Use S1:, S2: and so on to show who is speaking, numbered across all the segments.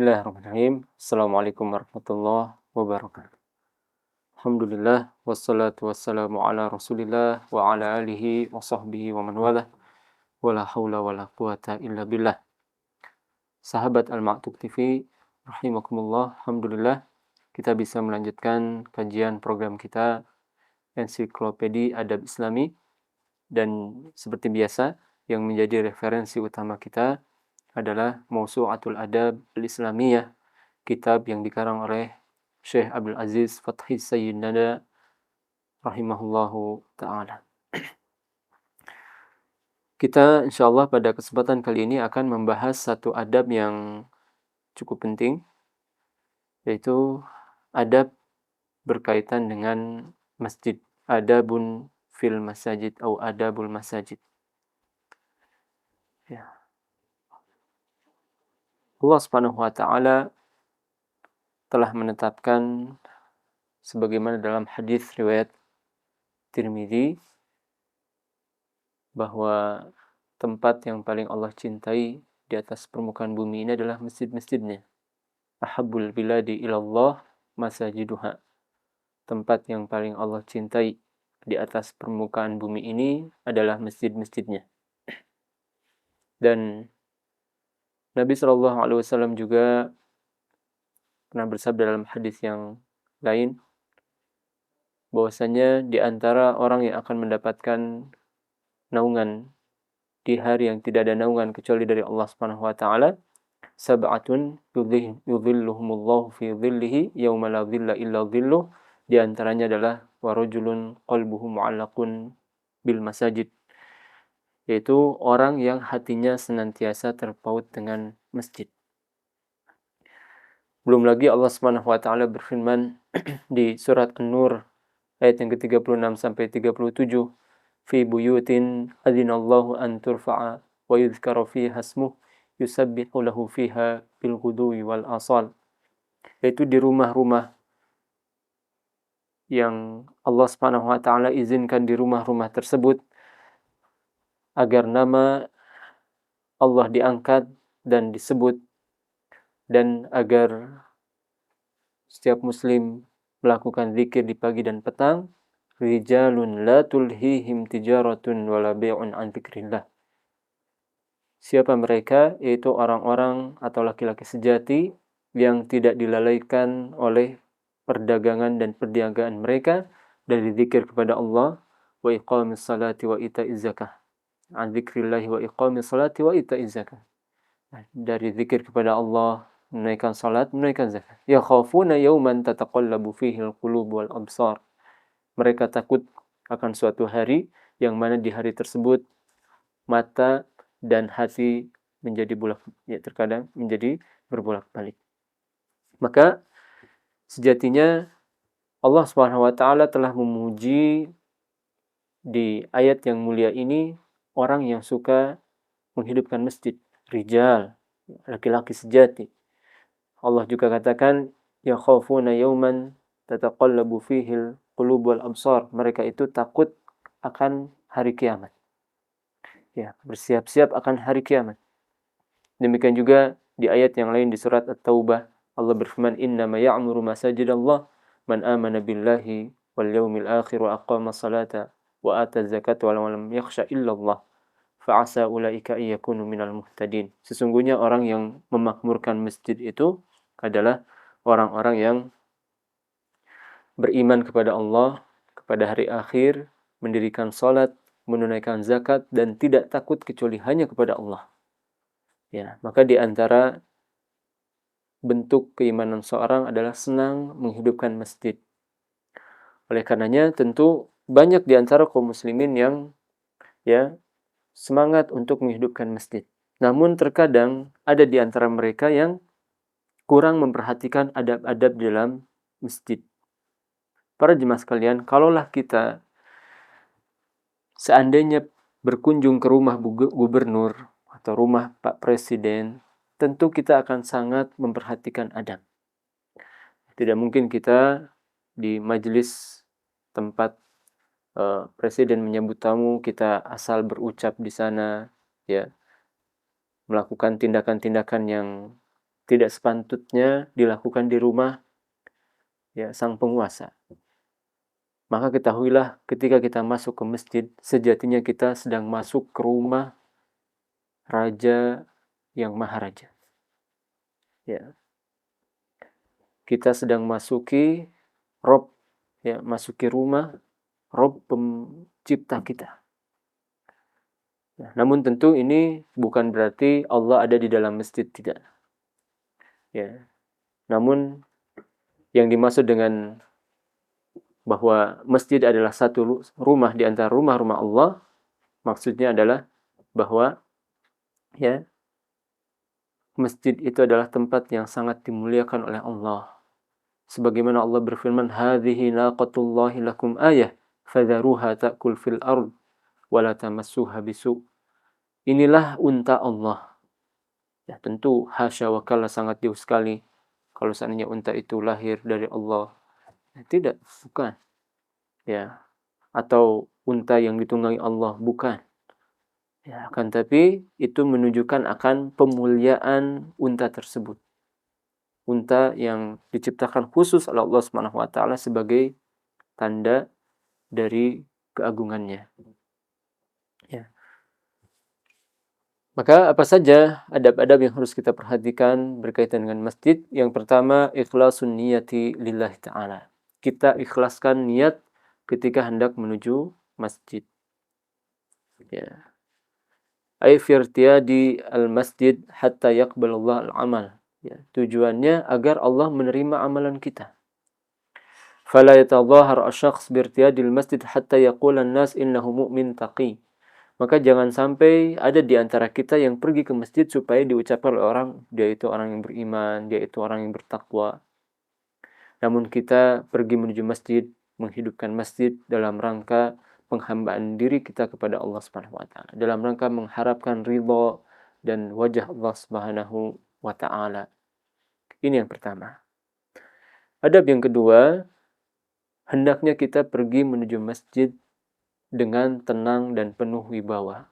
S1: Bismillahirrahmanirrahim. Assalamualaikum warahmatullahi wabarakatuh. Alhamdulillah wassalatu wassalamu ala Rasulillah wa ala alihi wa sahbihi wa man walah. Wala haula wala quwata illa billah. Sahabat Al-Ma'tuk TV, rahimakumullah. Alhamdulillah kita bisa melanjutkan kajian program kita Ensiklopedia Adab Islami, dan seperti biasa yang menjadi referensi utama kita adalah Mausu'atul Adab Al-Islamiyah, kitab yang dikarang oleh Syekh Abdul Aziz Fathi Sayyid Nada rahimahullahu ta'ala. Kita insyaallah pada kesempatan kali ini akan membahas satu adab yang cukup penting, yaitu adab berkaitan dengan masjid. Adabun fil masajid atau adabul masajid. Ya. Allah Subhanahu wa taala telah menetapkan sebagaimana dalam hadis riwayat Tirmidzi bahwa tempat yang paling Allah cintai di atas permukaan bumi ini adalah masjid-masjidnya. Ahabbul biladi ilallah masajiduha. Tempat yang paling Allah cintai di atas permukaan bumi ini adalah masjid-masjidnya. Dan Nabi SAW juga pernah bersabda dalam hadis yang lain bahwasanya di antara orang yang akan mendapatkan naungan di hari yang tidak ada naungan kecuali dari Allah Subhanahu wa taala, sab'atun yudhilluhumullahu fi dhillihi yauma la dhilla illa dhilluh. Di antaranya adalah wa rajulun qalbuhu mu'allaqun bil masajid, yaitu orang yang hatinya senantiasa terpaut dengan masjid. Belum lagi Allah Subhanahu wa taala berfirman di surat An-Nur ayat yang ke-36 sampai 37, fi buyutin adzinallahu an turfa'a wa yuzkara fiha ismuh yusabbihu lahu fiha bil ghudwi wal asal. Yaitu di rumah-rumah yang Allah Subhanahu wa taala izinkan, di rumah-rumah tersebut agar nama Allah diangkat dan disebut, dan agar setiap muslim melakukan zikir di pagi dan petang. Rijalun la tulhihim tijaratun wala bai'un an dzikrillah. Siapa mereka? Yaitu orang-orang atau laki-laki sejati yang tidak dilalaikan oleh perdagangan dan perniagaan mereka dari zikir kepada Allah, wa iqamis salati wa ita'iz zakah. An dzikrillah wa iqamis salati wa ita'iz zakah. Dari zikir kepada Allah, menunaikan salat, menunaikan zakat. Ya khafuna yawman tataqallabu fihi al-qulub wal absar. Mereka takut akan suatu hari yang mana di hari tersebut mata dan hati terkadang menjadi berbolak-balik. Maka sejatinya Allah Subhanahu wa taala telah memuji di ayat yang mulia ini orang yang suka menghidupkan masjid, rijal, laki-laki sejati. Allah juga katakan ya khafuna yawman tataqallabu fihi al-qulub wal absar. Mereka itu takut akan hari kiamat. Ya, bersiap-siap akan hari kiamat. Demikian juga di ayat yang lain di surat At-Taubah, Allah berfirman, innama ya'muru masajidallah man amana billahi wal yawmil akhir wa aqama salata wa ata zakata wa lam yakhsha illallah fa'asa ulaika ayyakunu minal muhtadin. Sesungguhnya orang yang memakmurkan masjid itu adalah orang-orang yang beriman kepada Allah, kepada hari akhir, mendirikan salat, menunaikan zakat, dan tidak takut kecuali hanya kepada Allah. Ya, maka di antara bentuk keimanan seorang adalah senang menghidupkan masjid. Oleh karenanya tentu banyak di antara kaum muslimin yang semangat untuk menghidupkan masjid. Namun terkadang ada di antara mereka yang kurang memperhatikan adab-adab dalam masjid. Para jemaah sekalian, kalaulah kita seandainya berkunjung ke rumah gubernur atau rumah Pak Presiden, tentu kita akan sangat memperhatikan adab. Tidak mungkin kita di majelis tempat Presiden menyambut tamu, kita asal berucap di sana, ya, melakukan tindakan-tindakan yang tidak sepatutnya dilakukan di rumah sang penguasa. Maka ketahuilah ketika kita masuk ke masjid, sejatinya kita sedang masuk ke rumah raja yang maharaja. Kita sedang masuki masuki rumah Rob pencipta kita. Namun tentu ini bukan berarti Allah ada di dalam masjid, tidak. Namun yang dimaksud dengan bahwa masjid adalah satu rumah di antara rumah-rumah Allah, maksudnya adalah bahwa masjid itu adalah tempat yang sangat dimuliakan oleh Allah. Sebagaimana Allah berfirman, "Hadhihi naqatullahi lakum ayah, fadharuha ta'kul fil ard wa la tamassuha bisu." Inilah unta Allah. Tentu hasya wa kalla, sangat jauh sekali kalau seandainya unta itu lahir dari Allah. Tidak, bukan. Atau unta yang ditunggangi Allah, bukan. Akan tapi itu menunjukkan akan pemuliaan unta tersebut. Unta yang diciptakan khusus oleh Allah Subhanahu wa taala sebagai tanda dari keagungannya. Maka apa saja adab-adab yang harus kita perhatikan berkaitan dengan masjid? Yang pertama, ikhlasun niyati lillahi ta'ala. Kita ikhlaskan niat ketika hendak menuju masjid. Ay firtiyadi al-masjid hatta yaqbalallah al-amal. Tujuannya agar Allah menerima amalan kita. Fala yatadhahar asy-syakhs birtiyadil masjid hatta yaqula an-nas innahu mu'min taqi. Maka jangan sampai ada di antara kita yang pergi ke masjid supaya diucapkan oleh orang, dia itu orang yang beriman, dia itu orang yang bertakwa. Namun kita pergi menuju masjid, menghidupkan masjid dalam rangka penghambaan diri kita kepada Allah Subhanahu wa taala, dalam rangka mengharapkan ridha dan wajah Allah Subhanahu wa taala. Ini yang pertama. Adab yang kedua, hendaknya kita pergi menuju masjid dengan tenang dan penuh wibawa.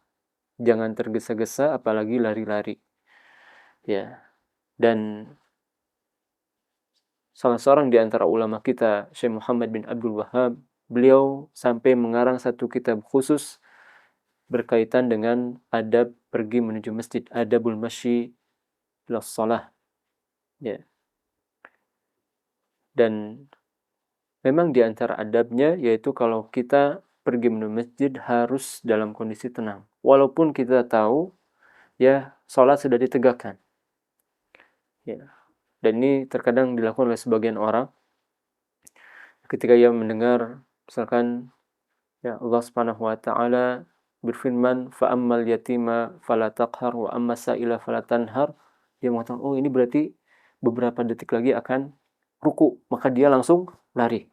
S1: Jangan tergesa-gesa, apalagi lari-lari. Dan salah seorang di antara ulama kita, Syekh Muhammad bin Abdul Wahhab, beliau sampai mengarang satu kitab khusus berkaitan dengan adab pergi menuju masjid, Adabul Masyi ilas Shalah. Dan memang di antara adabnya yaitu kalau kita pergi menuju masjid harus dalam kondisi tenang. Walaupun kita tahu salat sudah ditegakkan. Dan ini terkadang dilakukan oleh sebagian orang ketika ia mendengar misalkan Allah Subhanahu wa taala berfirman, fa ammal yatima fala taqhar wa amma sa'ila fala tanhar. Dia mengatakan, oh ini berarti beberapa detik lagi akan ruku, maka dia langsung lari.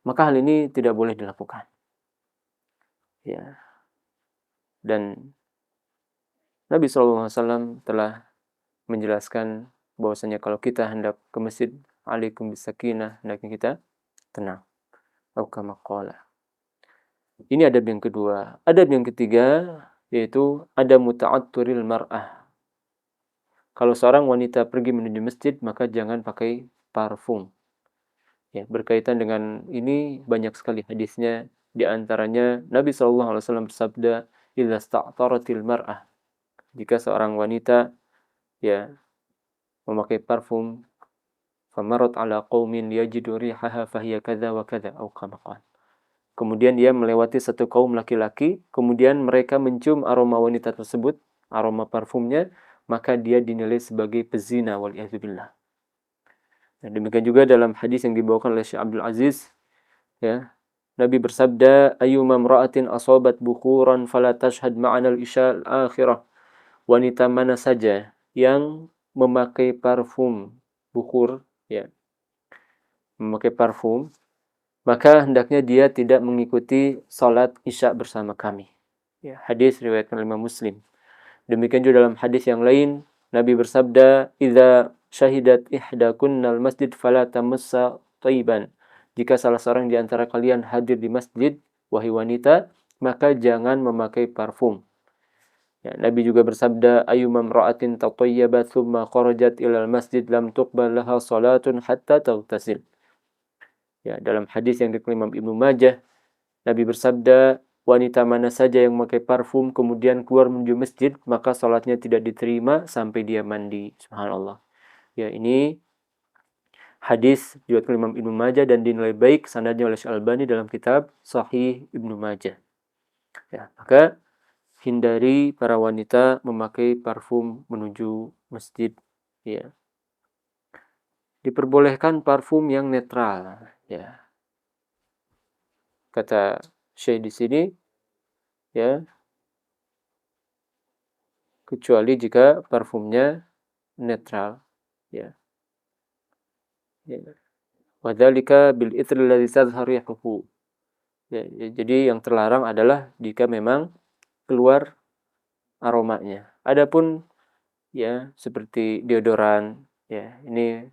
S1: Maka hal ini tidak boleh dilakukan. Dan Nabi SAW telah menjelaskan bahwasanya kalau kita hendak ke masjid, alaikum bisakinah, hendaknya kita tenang. Atau kama qala. Ini adab yang kedua. Adab yang ketiga yaitu adamu ta'atturil mar'ah. Kalau seorang wanita pergi menuju masjid, maka jangan pakai parfum. Berkaitan dengan ini banyak sekali hadisnya. Di antaranya Nabi SAW bersabda, "Idza sta'taratil mar'ah." Jika seorang wanita memakai parfum, famarat ala qaumin yajidu rihaha fahiya kadza wa kadza atau kama qala. Kemudian dia melewati satu kaum laki-laki, kemudian mereka mencium aroma wanita tersebut, aroma parfumnya, maka dia dinilai sebagai pezina wal iyadzubillah. Dan demikian juga dalam hadis yang dibawakan oleh Syekh Abdul Aziz, Nabi bersabda, ayyuma imra'atin asabat bukhuran fala tashhad ma'ana al-isya al-akhirah. Wanita mana saja yang memakai parfum bukhur, memakai parfum, maka hendaknya dia tidak mengikuti salat isya bersama kami. Hadis riwayat Imam Muslim. Demikian juga dalam hadis yang lain, Nabi bersabda, idza syahidat ihdakunnal masjid fala tamassa thayyiban. Jika salah seorang di antara kalian hadir di masjid, wahai wanita, maka jangan memakai parfum. Ya, Nabi juga bersabda, ayyuma imra'atin tatayyabat thumma kharajat ilal masjid lam tuqbal laha salatun hatta taghtasil. Ya, dalam hadis yang diriwayatkan Imam Ibnu Majah, Nabi bersabda, wanita mana saja yang memakai parfum kemudian keluar menuju masjid, maka salatnya tidak diterima sampai dia mandi. Subhanallah. Ya, ini hadis diriwayatkan Imam Ibnu Majah dan dinilai baik sanadnya oleh Syekh Albani dalam kitab Sahih Ibnu Majah. Ya, maka hindari para wanita memakai parfum menuju masjid. Ya. Diperbolehkan parfum yang netral. Ya. Kata Syekh di sini, ya, kecuali jika parfumnya netral. Ya. Ya. Wadzalika bil ithri alladhi tadhharu rihuhu. Ya, jadi yang terlarang adalah jika memang keluar aromanya. Adapun ya seperti deodoran, ya ini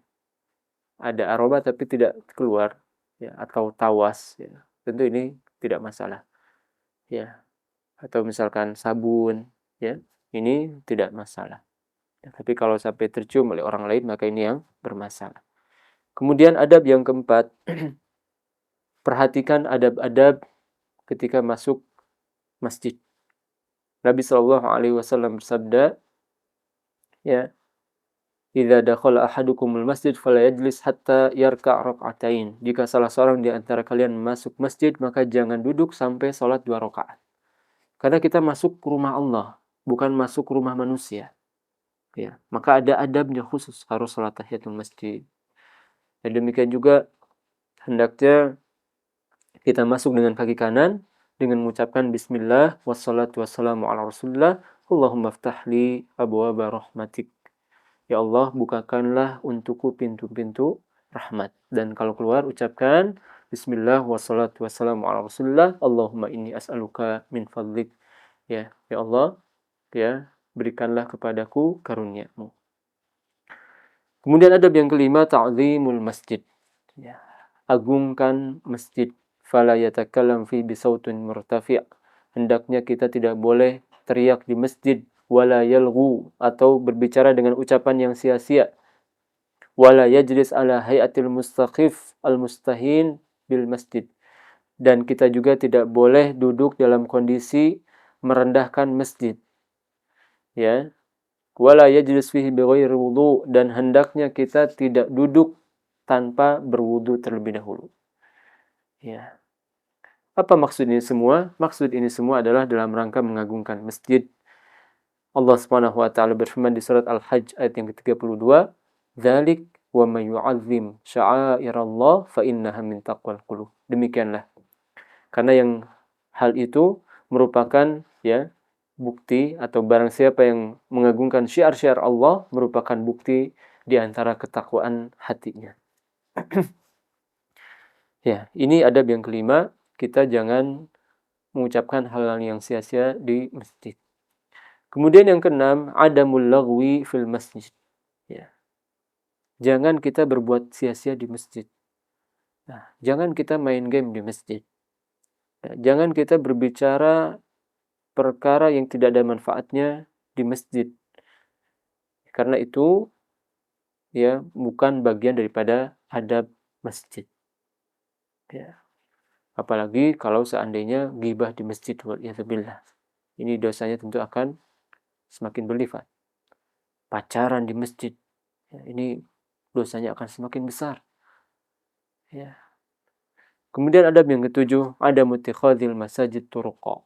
S1: ada aroma tapi tidak keluar, ya, atau tawas, ya, tentu ini tidak masalah, ya. Atau misalkan sabun, ya, ini tidak masalah. Ya, tapi kalau sampai tercium oleh orang lain maka ini yang bermasalah. Kemudian adab yang keempat, perhatikan adab-adab ketika masuk masjid. Nabi Shallallahu Alaihi Wasallam bersabda, ya, idza dakhala ahadukumul masjid fala yajlis hatta yarka' rak'atain. Jika salah seorang di antara kalian masuk masjid, maka jangan duduk sampai salat 2 rakaat. Karena kita masuk ke rumah Allah, bukan masuk ke rumah manusia. Ya, maka ada adabnya khusus, harus salat tahiyatul masjid. Dan demikian juga hendaknya kita masuk dengan kaki kanan dengan mengucapkan bismillah wassalatu wassalamu ala rasulillah, Allahumma ftahli abwaaba rahmatik. Ya Allah, bukakanlah untukku pintu-pintu rahmat. Dan kalau keluar ucapkan bismillah wassalatu wassalamu ala rasulillah, Allahumma inni as'aluka min fadlik. Ya, ya Allah, ya, berikanlah kepadaku karunia-Mu. Kemudian adab yang kelima, ta'zimul masjid. Ya, agungkan masjid. Fala yatakallam fi bisautin murtafi'. Hendaknya kita tidak boleh teriak di masjid, wala yalghu, atau berbicara dengan ucapan yang sia-sia. Wala yajlis ala hayatil mustaqif al-mustahin bil masjid. Dan kita juga tidak boleh duduk dalam kondisi merendahkan masjid. Ya. Wala yajlis fihi bighairi wudu, dan hendaknya kita tidak duduk tanpa berwudu terlebih dahulu. Ya. Apa maksud ini semua? Maksud ini semua adalah dalam rangka mengagungkan masjid. Allah Subhanahu wa taala berfirman di surat Al-Hajj ayat yang ke-32, "Dzalik wa may yu'azzim sya'airallah fa innaha min taqwal qulub." Demikianlah. Karena yang hal itu merupakan, ya, bukti, atau barang siapa yang mengagungkan syiar-syiar Allah merupakan bukti di antara ketakwaan hatinya. Ya, ini adab yang kelima, kita jangan mengucapkan hal-hal yang sia-sia di masjid. Kemudian yang keenam, adamul lagwi fil masjid. Ya. Jangan kita berbuat sia-sia di masjid. Nah, jangan kita main game di masjid. Ya, jangan kita berbicara perkara yang tidak ada manfaatnya di masjid. Karena itu, ya, bukan bagian daripada adab masjid. Ya. Apalagi kalau seandainya ghibah di masjid, waliyadzubillah. Ini dosanya tentu akan semakin berlipat. Pacaran di masjid, ya, ini dosanya akan semakin besar. Ya. Kemudian adab yang ketujuh, ada mutikhadzil masajid turuqa.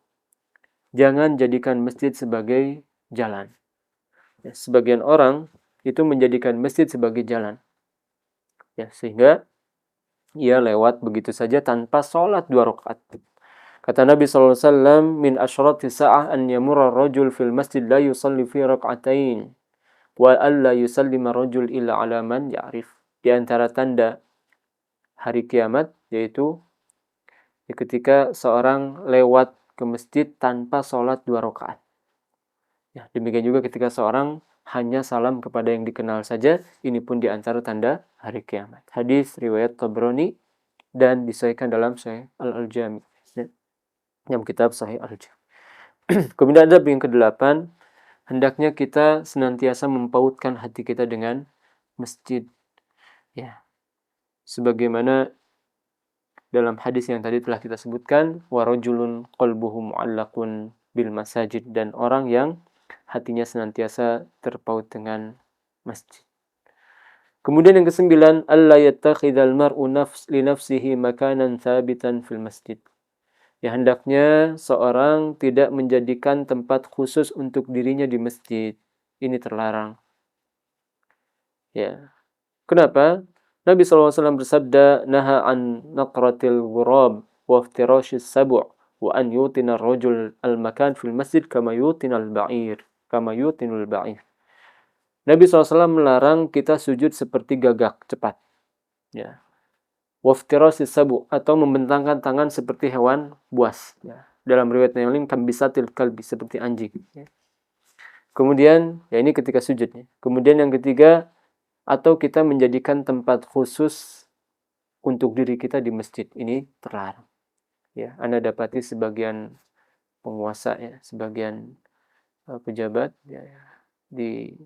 S1: Jangan jadikan masjid sebagai jalan. Ya, sebagian orang itu menjadikan masjid sebagai jalan. Ya, sehingga ia lewat begitu saja tanpa sholat 2 rakaat. Kata Nabi SAW, min asyrati sa'ah an yamurra rajul fil masjid la yusalli fi rak'atain wa alla yusallima rajul illa ala man ya'rif. Di antara tanda hari kiamat yaitu ketika seorang lewat ke masjid tanpa sholat 2 rakaat. Ya, demikian juga ketika seorang hanya salam kepada yang dikenal saja, ini pun di antara tanda hari kiamat. Hadis riwayat Tabrani dan disahihkan dalam Sahih Al-Jami', dalam kitab Sahih Al-Jami'. Kemudian adab yang ke-8, hendaknya kita senantiasa mempautkan hati kita dengan masjid, ya. Sebagaimana dalam hadis yang tadi telah kita sebutkan, wa rajulun qalbuhu mu'allaqun bil masajid, dan orang yang hatinya senantiasa terpaut dengan masjid. Kemudian yang kesembilan, alla yattakhidhal mar'u li nafsihi makanan thabitan fil masjid. Ya, hendaknya seorang tidak menjadikan tempat khusus untuk dirinya di masjid. Ini terlarang. Ya. Kenapa? Nabi SAW bersabda, naha an naqratil ghurab wa iftirashis sabu' wa an yutina ar-rajul al-makan fil masjid kama yutina al-ba'ir. Kama yutinul ba'ir. Nabi SAW melarang kita sujud seperti gagak cepat. Ya. Waftirasi sabu, atau membentangkan tangan seperti hewan buas. Ya. Dalam riwayat yang lain, kambisatil kalbi, seperti anjing. Ya. Kemudian, ya ini ketika sujud. Ya. Kemudian yang ketiga, atau kita menjadikan tempat khusus untuk diri kita di masjid. Ini terlarang. Ya. Anda dapati sebagian penguasa, ya, sebagian pejabat, ya, di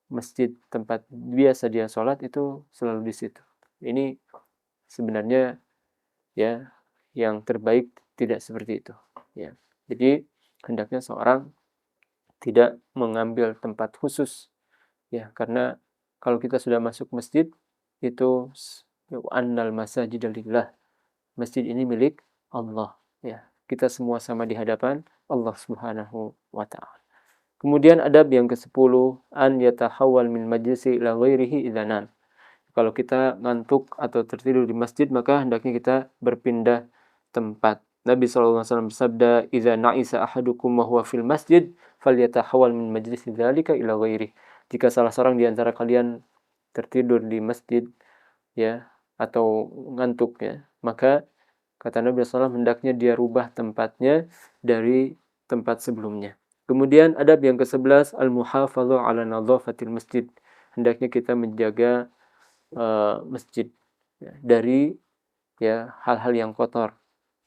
S1: masjid tempat biasa dia sholat itu selalu di situ. Ini sebenarnya, ya, yang terbaik tidak seperti itu, ya. Jadi hendaknya seorang tidak mengambil tempat khusus, ya, karena kalau kita sudah masuk masjid itu annal masajida lillah, masjid ini milik Allah, ya. Kita semua sama di hadapan Allah Subhanahu wa taala. Kemudian adab yang ke-10, an yatahawwal min majlisi ila ghairihi idza nam. Kalau kita ngantuk atau tertidur di masjid, maka hendaknya kita berpindah tempat. Nabi SAW bersabda, "Idza na'isa ahadukum wa huwa fil masjid, falyatahawwal min majlisi dzalika ila ghairihi." Jika salah seorang di antara kalian tertidur di masjid, ya, atau ngantuk, ya, maka kata Nabi SAW, hendaknya dia rubah tempatnya dari tempat sebelumnya. Kemudian adab yang ke-11, al-muhafadhu ala nadhafatil masjid. Hendaknya kita menjaga masjid, ya, dari, ya, hal-hal yang kotor.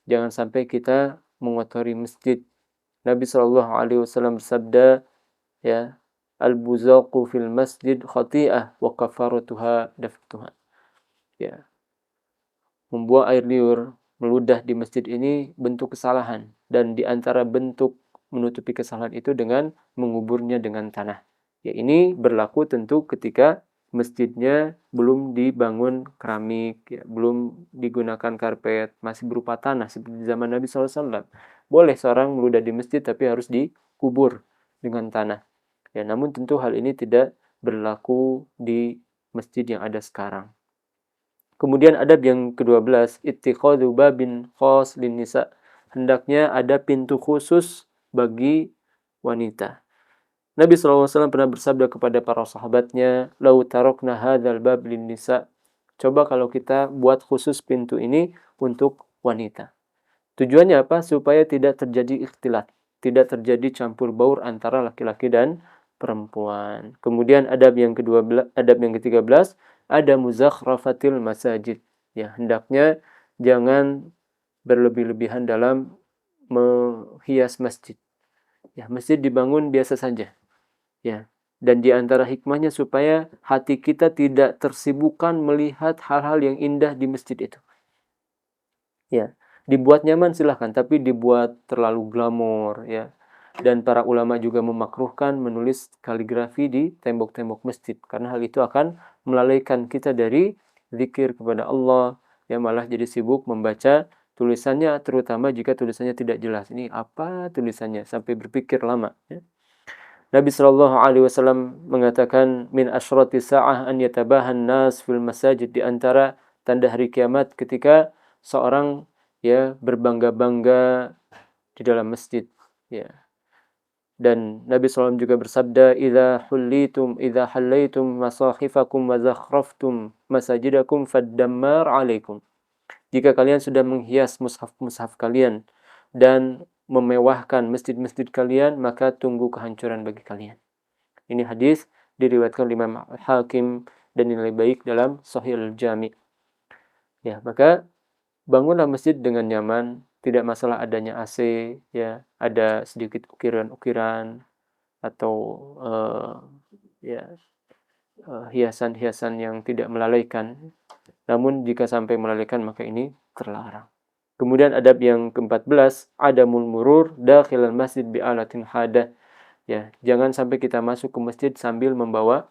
S1: Jangan sampai kita mengotori masjid. Nabi SAW bersabda, ya, al-buzaqu fil masjid khati'ah wa kafaratuha daftuha. Ya, membuang air liur, meludah di masjid ini bentuk kesalahan, dan di antara bentuk menutupi kesalahan itu dengan menguburnya dengan tanah. Ya, ini berlaku tentu ketika masjidnya belum dibangun keramik, ya, belum digunakan karpet, masih berupa tanah seperti zaman Nabi SAW. Boleh seorang meludah di masjid tapi harus dikubur dengan tanah. Ya, namun tentu hal ini tidak berlaku di masjid yang ada sekarang. Kemudian adab yang ke-12, ittikhadhu babin khas lin nisa. Hendaknya ada pintu khusus bagi wanita. Nabi SAW pernah bersabda kepada para sahabatnya, "Lau tarokna hadzal bab lin nisa." Coba kalau kita buat khusus pintu ini untuk wanita. Tujuannya apa? Supaya tidak terjadi ikhtilat, tidak terjadi campur baur antara laki-laki dan perempuan. Kemudian adab yang ke-13, ada muzakhrafatil masajid. Ya, hendaknya jangan berlebih-lebihan dalam menghias masjid. Ya, masjid dibangun biasa saja. Ya, dan di antara hikmahnya supaya hati kita tidak tersibukkan melihat hal-hal yang indah di masjid itu. Ya, dibuat nyaman silahkan, tapi dibuat terlalu glamor, ya. Dan para ulama juga memakruhkan menulis kaligrafi di tembok-tembok masjid, karena hal itu akan melalaikan kita dari zikir kepada Allah, ya, malah jadi sibuk membaca tulisannya, terutama jika tulisannya tidak jelas. Ini apa tulisannya? Sampai berpikir lama, ya. Nabi SAW mengatakan, min asyrati sa'ah an yatabahan nas fil masajid, di antara tanda hari kiamat ketika seorang, ya, berbangga-bangga di dalam masjid, ya. Dan Nabi SAW juga bersabda, idza hallaitum masahifakum wa zakhraftum masajidakum faddammar alaikum. Jika kalian sudah menghias mushaf-mushaf kalian dan memewahkan masjid-masjid kalian, maka tunggu kehancuran bagi kalian. Ini hadis diriwayatkan oleh Imam Hakim dan nilai baik dalam Sahih Al-Jami'. Ya, maka bangunlah masjid dengan nyaman, tidak masalah adanya AC, ya, ada sedikit ukiran-ukiran, atau hiasan-hiasan yang tidak melalaikan. Namun jika sampai melalaikan maka ini terlarang. Kemudian adab yang ke-14, adamul murur dakhilal masjid bi'alatin hadah. Ya, jangan sampai kita masuk ke masjid sambil membawa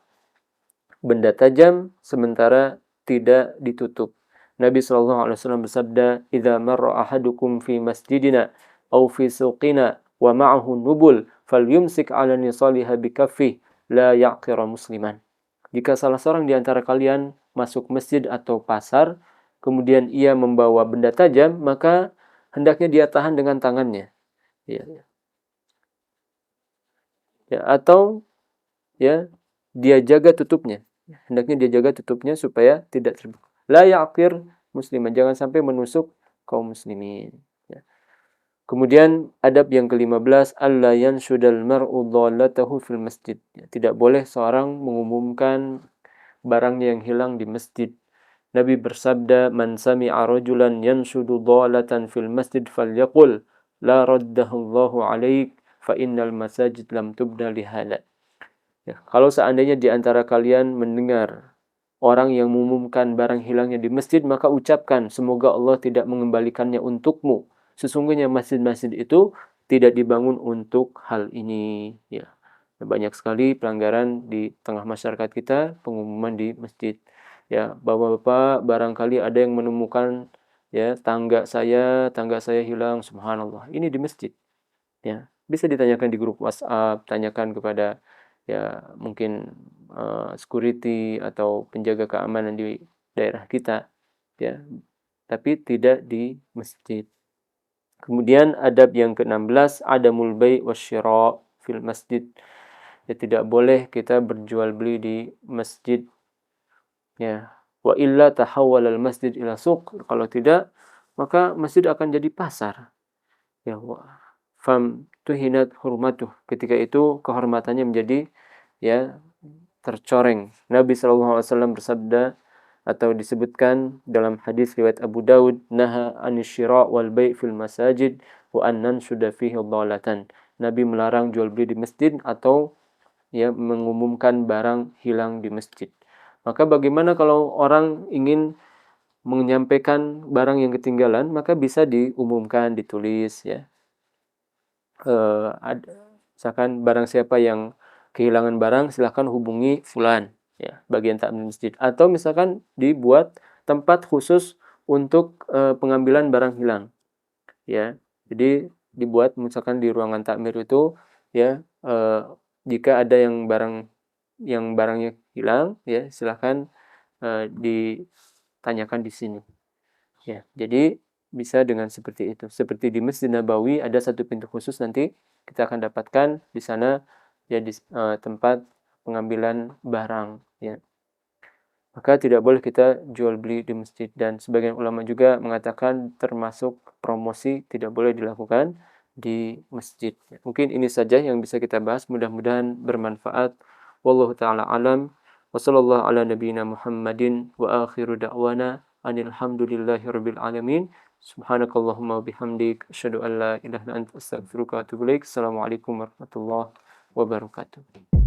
S1: benda tajam sementara tidak ditutup. Nabi SAW bersabda, "Idza marra ahadukum fi masjidina aw fi suqina wa ma'ahu nubul falyumsik 'ala nisaliha bikaffihi la ya'qira musliman." Jika salah seorang di antara kalian masuk masjid atau pasar, kemudian ia membawa benda tajam, maka hendaknya dia tahan dengan tangannya. Ya, ya, atau ya dia jaga tutupnya. Hendaknya dia jaga tutupnya supaya tidak terbuka. La ya'qir musliman, jangan sampai menusuk kaum muslimin. Ya. Kemudian adab yang ke-15, alla yanshudal mar'u dhallatahu fil masjid. Ya, tidak boleh seorang mengumumkan barangnya yang hilang di masjid. Nabi bersabda, "Man sami'a rajulan yanshudu dhalatan fil masjid falyaqul la raddahu Allahu 'alaik fa innal masajid lam tubna lihala." Ya, kalau seandainya di antara kalian mendengar orang yang mengumumkan barang hilangnya di masjid, maka ucapkan, semoga Allah tidak mengembalikannya untukmu. Sesungguhnya masjid-masjid itu tidak dibangun untuk hal ini. Ya. Banyak sekali pelanggaran di tengah masyarakat kita, pengumuman di masjid. Ya, bapak-bapak, barangkali ada yang menemukan ya tangga saya hilang, subhanallah. Ini di masjid. Ya, bisa ditanyakan di grup WhatsApp, tanyakan kepada ya mungkin security atau penjaga keamanan di daerah kita, ya, tapi tidak di masjid. Kemudian adab yang ke-16, adamul bai' wasyira' fil masjid. Ya, tidak boleh kita berjual beli di masjid. Ya, wa illa tahawwal al masjid ila suq. Kalau tidak, maka masjid akan jadi pasar. Ya, fam tuhinat hurmatuh. Ketika itu kehormatannya menjadi ya tercoreng. Nabi SAW bersabda atau disebutkan dalam hadis riwayat Abu Daud, naha anisyira' wal bai' fil masajid wa annan sudah fihi dhalatan. Nabi melarang jual beli di masjid atau ya mengumumkan barang hilang di masjid. Maka bagaimana kalau orang ingin menyampaikan barang yang ketinggalan, maka bisa diumumkan, ditulis ya. Misalkan barang siapa yang kehilangan barang silahkan hubungi fulan ya, bagian takmir masjid, atau misalkan dibuat tempat khusus untuk pengambilan barang hilang ya. Jadi dibuat misalkan di ruangan takmir itu ya, jika ada yang barangnya hilang ya silahkan ditanyakan di sini ya. Jadi bisa dengan seperti itu. Seperti di Masjid Nabawi ada satu pintu khusus, nanti kita akan dapatkan di sana ya di tempat pengambilan barang ya. Maka tidak boleh kita jual beli di masjid, dan sebagian ulama juga mengatakan termasuk promosi tidak boleh dilakukan di masjid. Mungkin ini saja yang bisa kita bahas, mudah-mudahan bermanfaat. Wallahu taala alam. Wassallallahu ala nabiyyina Muhammadin wa akhiru da'wana alhamdulillahirabbil alamin. Subhanakallahumma bihamdik asyhadu an la ilaha illa anta astaghfiruka wa atubu ilaik. Assalamualaikum warahmatullahi wabarakatuh.